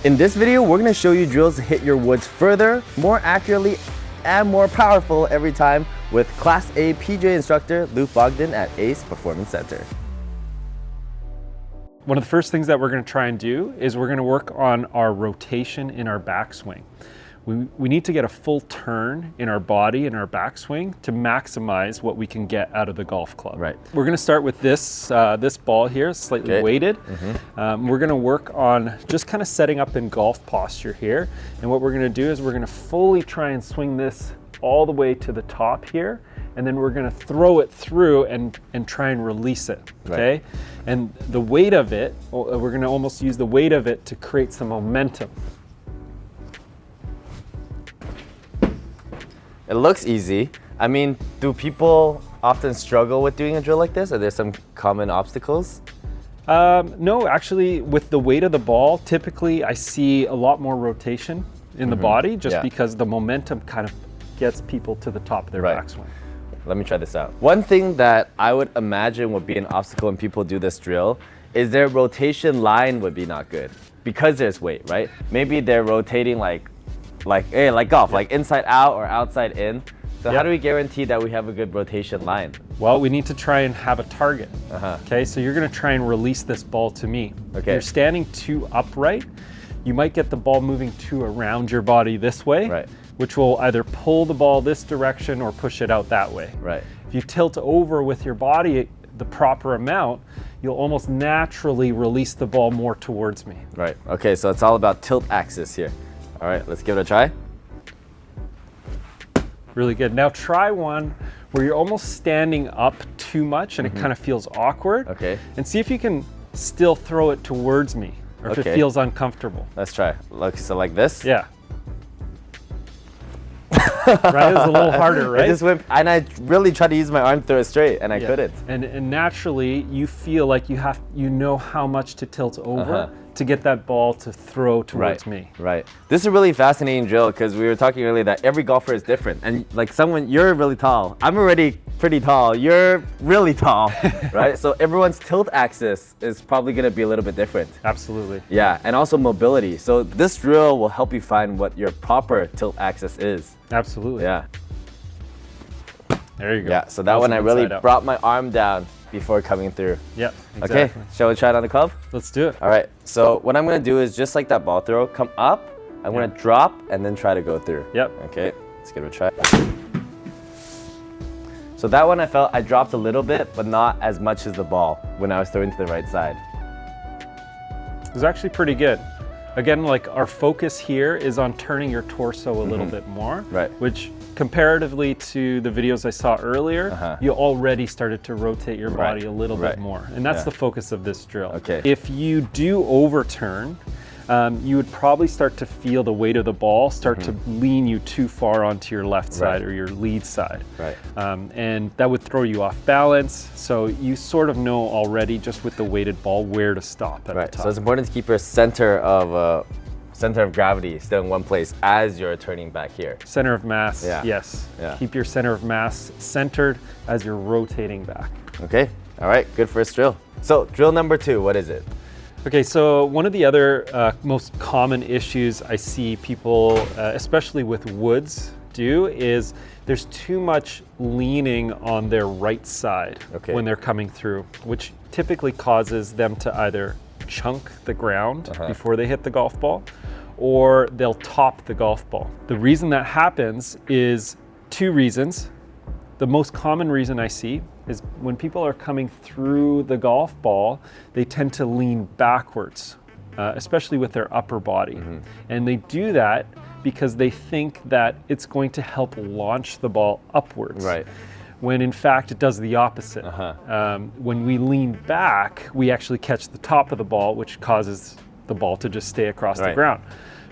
In this video, we're gonna show you drills to hit your woods further, more accurately, and more powerful every time with Class A PGA instructor Luke Bogdan at Ace Performance Center. One of the first things that we're going to try and do is we're going to work on our rotation in our backswing. We need to get a full turn in our body in our backswing to maximize what we can get out of the golf club. Right. We're going to start with this ball here, slightly weighted. We're going to work on just kind of setting up in golf posture here. And what we're going to do is we're going to fully try and swing this all the way to the top here. And then we're going to throw it through and try and release it, okay? Right. And the weight of it, we're going to almost use the weight of it to create some momentum. It looks easy. I mean, do people often struggle with doing a drill like this? Are there some common obstacles? No, actually, with the weight of the ball, typically I see a lot more rotation in the body just because the momentum kind of gets people to the top of their backswing. Let me try this out. One thing that I would imagine would be an obstacle when people do this drill is their rotation line would be not good because there's weight, right? Maybe they're rotating like golf, like inside out or outside in. So how do we guarantee that we have a good rotation line? Well, we need to try and have a target. Okay, so you're gonna try and release this ball to me. Okay. If you're standing too upright, you might get the ball moving too around your body this way, which will either pull the ball this direction or push it out that way. Right. If you tilt over with your body the proper amount, you'll almost naturally release the ball more towards me. Right, okay, so it's all about tilt axis here. All right, let's give it a try. Really good. Now try one where you're almost standing up too much and it kind of feels awkward. Okay. And see if you can still throw it towards me or if it feels uncomfortable. Let's try. Look, so like this? Yeah. Right, it was a little harder, right? It just went, and I really tried to use my arm to throw it straight, and I couldn't. And naturally, you feel like you know how much to tilt over to get that ball to throw towards me. Right. This is a really fascinating drill because we were talking earlier that every golfer is different, and like you're really tall. I'm already pretty tall. You're really tall, right? So everyone's tilt axis is probably going to be a little bit different. Absolutely. Yeah, and also mobility. So this drill will help you find what your proper tilt axis is. Absolutely. Yeah. There you go. Yeah, so that one I really brought my arm down before coming through. Yeah, exactly. Okay, shall we try it on the club? Let's do it. All right, so what I'm gonna do is just like that ball throw, come up, I'm gonna drop and then try to go through. Yep. Okay, let's give it a try. So that one I dropped a little bit, but not as much as the ball when I was throwing to the right side. It was actually pretty good. Again, like our focus here is on turning your torso a little bit more, which comparatively to the videos I saw earlier, you already started to rotate your body a little bit more. And that's the focus of this drill. Okay. If you do overturn, you would probably start to feel the weight of the ball start to lean you too far onto your left side or your lead side. Right. And that would throw you off balance. So you sort of know already just with the weighted ball where to stop at the top. So it's important to keep your center of gravity still in one place as you're turning back here. Center of mass, yes. Yeah. Keep your center of mass centered as you're rotating back. Okay, all right, good first drill. So drill number 2, what is it? Okay, so one of the other most common issues I see people, especially with woods, do is there's too much leaning on their right side when they're coming through, which typically causes them to either chunk the ground before they hit the golf ball, or they'll top the golf ball. The reason that happens is 2 reasons. The most common reason I see is when people are coming through the golf ball, they tend to lean backwards, especially with their upper body. And they do that because they think that it's going to help launch the ball upwards. Right. When in fact it does the opposite. When we lean back, we actually catch the top of the ball, which causes the ball to just stay across the ground.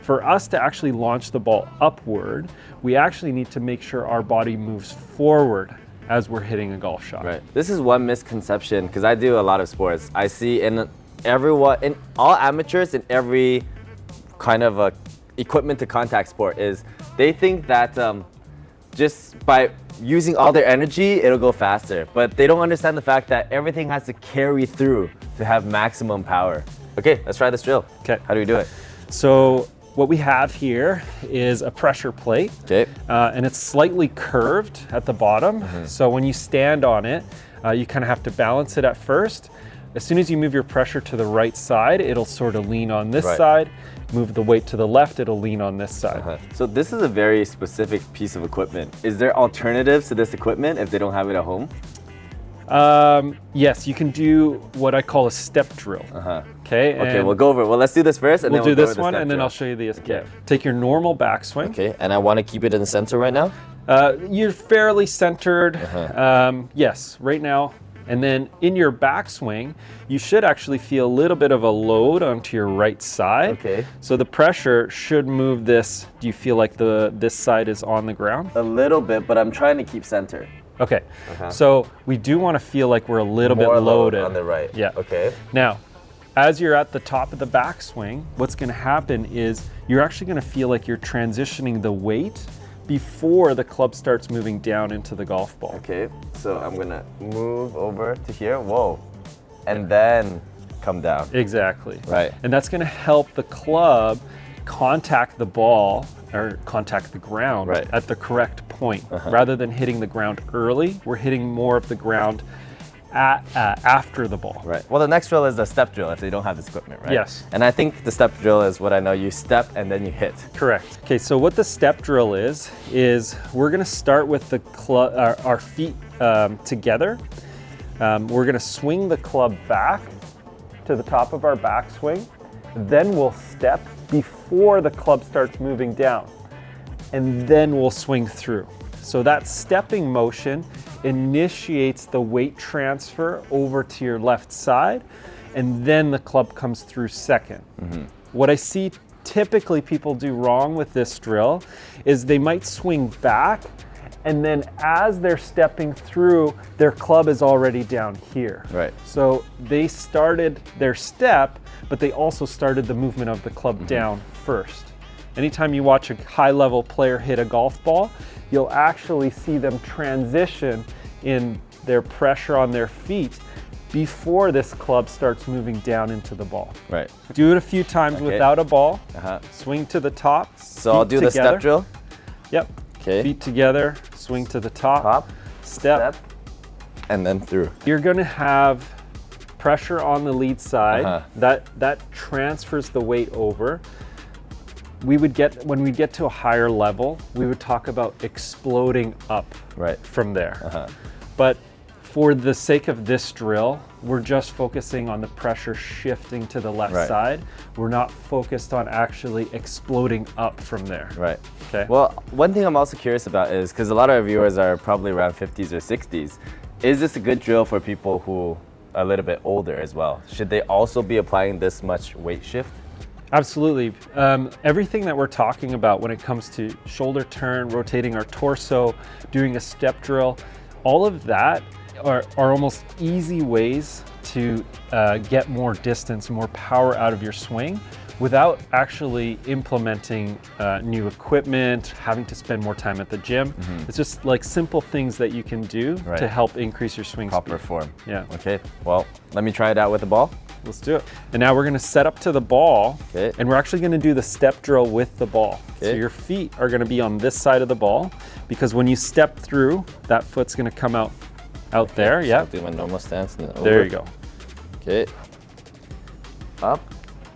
For us to actually launch the ball upward, we actually need to make sure our body moves forward as we're hitting a golf shot. Right. This is one misconception because I do a lot of sports. I see in all amateurs in every kind of equipment to contact sport is they think that just by using all their energy, it'll go faster. But they don't understand the fact that everything has to carry through to have maximum power. Okay, let's try this drill. Okay. How do we do it? So what we have here is a pressure plate, Okay. and it's slightly curved at the bottom. So when you stand on it, you kind of have to balance it at first. As soon as you move your pressure to the right side, it'll sort of lean on this Right. side. Move the weight to the left, it'll lean on this side. So this is a very specific piece of equipment. Is there alternatives to this equipment if they don't have it at home? Yes, you can do what I call a step drill. Okay. Okay, and we'll go over it. Well, let's do this first, and we'll then do go this over the one, step and then drill. I'll show you the. Okay. Take your normal backswing. Okay, and I want to keep it in the center right now. You're fairly centered. Yes, right now. And then in your backswing, you should actually feel a little bit of a load onto your right side. Okay. So the pressure should move this. Do you feel like this side is on the ground? A little bit, but I'm trying to keep center. Okay. So we do want to feel like we're a little bit More load loaded on the right. Yeah. Okay. Now, as you're at the top of the backswing, what's going to happen is you're actually going to feel like you're transitioning the weight before the club starts moving down into the golf ball. Okay, so I'm gonna move over to here. Whoa. And then come down. Exactly. Right. And that's going to help the club contact the ball or contact the ground Right. at the correct point. Rather than hitting the ground early, we're hitting more of the ground after the ball. Right. Well, the next drill is the step drill if they don't have this equipment, right? Yes. And I think the step drill is what I know. You step and then you hit. Correct. Okay, so what the step drill is we're going to start with the our feet together. We're going to swing the club back to the top of our backswing. Then we'll step before the club starts moving down. And then we'll swing through. So that stepping motion initiates the weight transfer over to your left side, and then the club comes through second. What I see typically people do wrong with this drill is they might swing back, and then as they're stepping through, their club is already down here. Right. So they started their step, but they also started the movement of the club down first. Anytime you watch a high-level player hit a golf ball, you'll actually see them transition in their pressure on their feet before this club starts moving down into the ball. Right. Do it a few times Okay. without a ball. Swing to the top. So I'll feet do the together. step drill. Yep. Okay. Feet together, swing to the top. Top. Step. And then through. You're going to have pressure on the lead side. That transfers the weight over. When we get to a higher level, we would talk about exploding up Right. from there. But for the sake of this drill, we're just focusing on the pressure shifting to the left Right. side. We're not focused on actually exploding up from there. Right. Okay. Well, one thing I'm also curious about is, because a lot of our viewers are probably around 50s or 60s, is this a good drill for people who are a little bit older as well? Should they also be applying this much weight shift? Absolutely. Everything that we're talking about when it comes to shoulder turn, rotating our torso, doing a step drill, all of that are almost easy ways to get more distance, more power out of your swing without actually implementing new equipment, having to spend more time at the gym. It's just like simple things that you can do to help increase your swing Proper speed. form. Yeah. Okay. Well, let me try it out with the ball. Let's do it. And now we're going to set up to the ball, Okay. and we're actually going to do the step drill with the ball. So Okay. your feet are going to be on this side of the ball, because when you step through, that foot's going to come out there. So Yeah. I'll do my normal stance and then over. There you go. Okay. Up.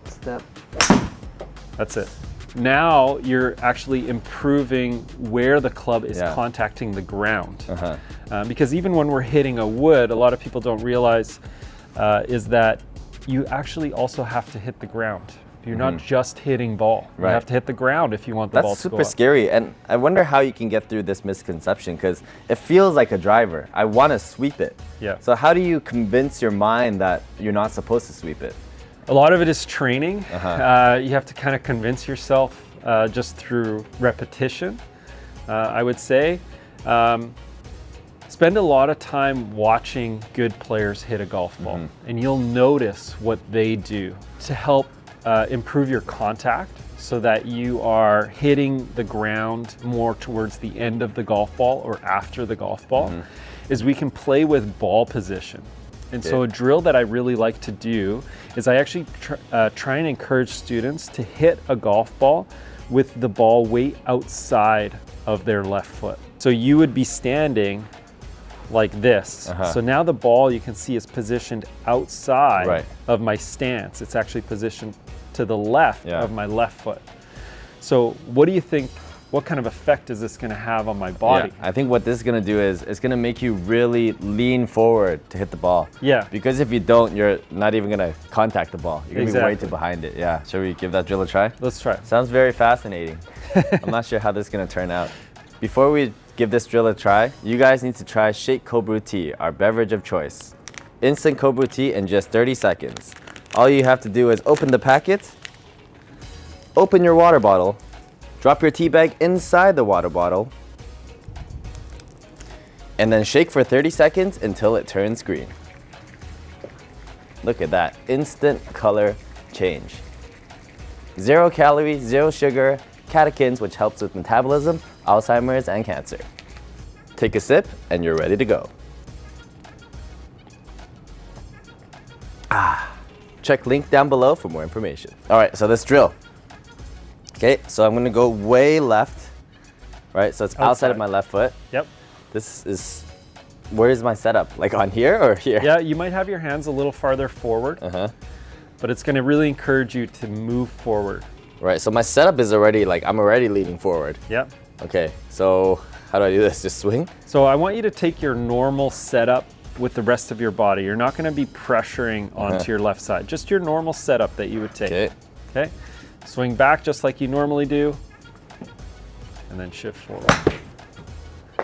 Step. That's it. Now you're actually improving where the club is Yeah. contacting the ground. Because even when we're hitting a wood, a lot of people don't realize is that you actually also have to hit the ground. You're not just hitting ball. You Right. have to hit the ground if you want the ball That's to go super up. scary, and I wonder how you can get through this misconception, because it feels like a driver. I want to sweep it. Yeah. So how do you convince your mind that you're not supposed to sweep it? A lot of it is training. You have to kind of convince yourself just through repetition, I would say. Spend a lot of time watching good players hit a golf ball, and you'll notice what they do to help improve your contact so that you are hitting the ground more towards the end of the golf ball or after the golf ball, is we can play with ball position. And so a drill that I really like to do is I actually try and encourage students to hit a golf ball with the ball weight outside of their left foot. So you would be standing like this. So now the ball, you can see, is positioned outside of my stance. It's actually positioned to the left of my left foot. So what do you think? What kind of effect is this going to have on my body? I think what this is going to do is it's going to make you really lean forward to hit the ball. Yeah. Because if you don't, you're not even going to contact the ball. You're going to be way too behind it. Yeah. Shall we give that drill a try? Let's try. Sounds very fascinating. I'm not sure how this is going to turn out. Before we give this drill a try, you guys need to try Shake Cold Brew Tea, our beverage of choice. Instant cold brew tea in just 30 seconds. All you have to do is open the packet, open your water bottle, drop your tea bag inside the water bottle, and then shake for 30 seconds until it turns green. Look at that, instant color change. 0 calories, 0 sugar, catechins, which helps with metabolism, Alzheimer's, and cancer. Take a sip and you're ready to go. Check link down below for more information. All right, so this drill. Okay, so I'm gonna go way left, right? So it's outside of my left foot. Yep. This is, where is my setup? Like on here or here? Yeah, you might have your hands a little farther forward, but it's gonna really encourage you to move forward. Right, so my setup is already, like, I'm already leaning forward. Yep. Okay, so how do I do this? Just swing? So I want you to take your normal setup with the rest of your body. You're not gonna be pressuring onto your left side, just your normal setup that you would take. Okay. Swing back just like you normally do, and then shift forward.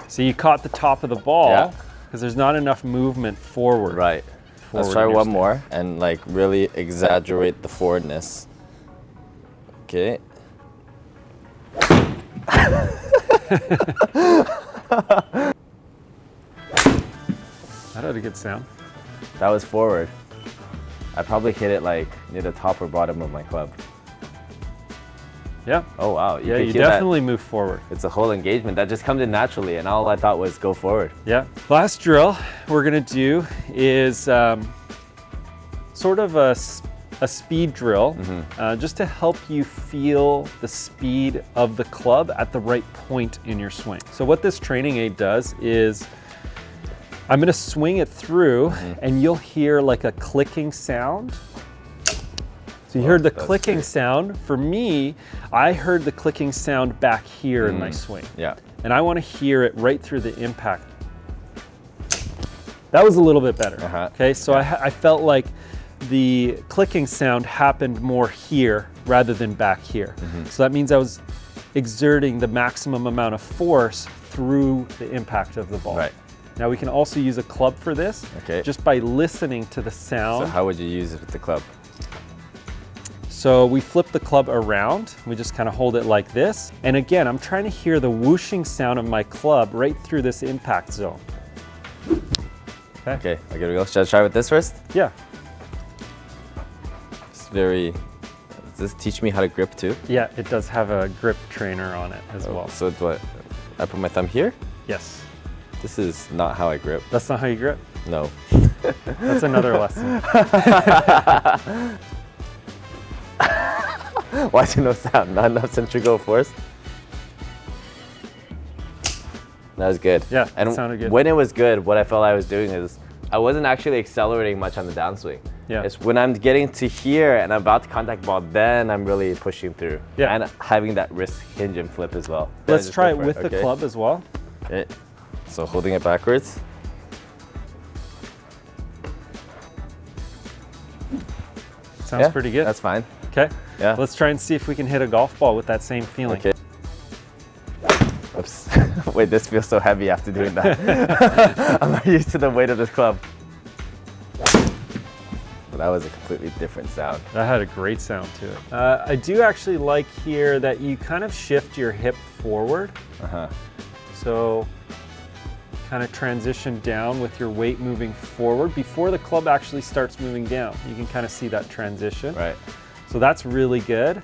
So you caught the top of the ball because there's not enough movement forward. Right. Let's try one more and like really exaggerate the forwardness. Okay. That had a good sound. That was forward. I probably hit it like near the top or bottom of my club. Yeah. Oh wow. You definitely move forward. It's a whole engagement that just comes in naturally, and all I thought was go forward. Yeah. Last drill we're gonna do is sort of a speed drill, just to help you feel the speed of the club at the right point in your swing. So what this training aid does is I'm gonna swing it through and you'll hear like a clicking sound. So you heard the clicking sound. For me, I heard the clicking sound back here in my swing. Yeah. And I wanna hear it right through the impact. That was a little bit better, okay? So I felt like the clicking sound happened more here rather than back here. So that means I was exerting the maximum amount of force through the impact of the ball. Right. Now we can also use a club for this, just by listening to the sound. So how would you use it with the club? So we flip the club around, we just kind of hold it like this. And again, I'm trying to hear the whooshing sound of my club right through this impact zone. Okay, I'll give it a go. Should I try with this first? Yeah. It's very, does this teach me how to grip too? Yeah, it does have a grip trainer on it as well. So do I put my thumb here? Yes. This is not how I grip. That's not how you grip? No. That's another lesson. Why is there no sound? Not enough centrifugal force? That was good. Yeah, and it sounded good. When it was good, what I felt I was doing is I wasn't actually accelerating much on the downswing. Yeah. It's when I'm getting to here and I'm about to contact the ball, then I'm really pushing through. Yeah. And having that wrist hinge and flip as well. Let's try it with the club as well. Okay. So holding it backwards. Sounds pretty good. That's fine. Okay. Yeah. Let's try and see if we can hit a golf ball with that same feeling. Okay. Oops. Wait, this feels so heavy after doing that. I'm not used to the weight of this club. Well, that was a completely different sound. That had a great sound to it. I do actually like here that you kind of shift your hip forward. So kind of transition down with your weight moving forward before the club actually starts moving down. You can kind of see that transition. Right. So that's really good.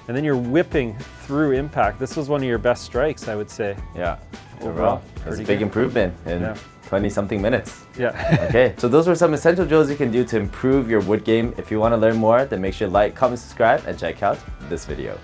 And then you're whipping through impact. This was one of your best strikes, I would say. Yeah. Overall, That's a big improvement in 20 something minutes. Yeah. Okay, so those were some essential drills you can do to improve your wood game. If you want to learn more, then make sure to like, comment, subscribe, and check out this video.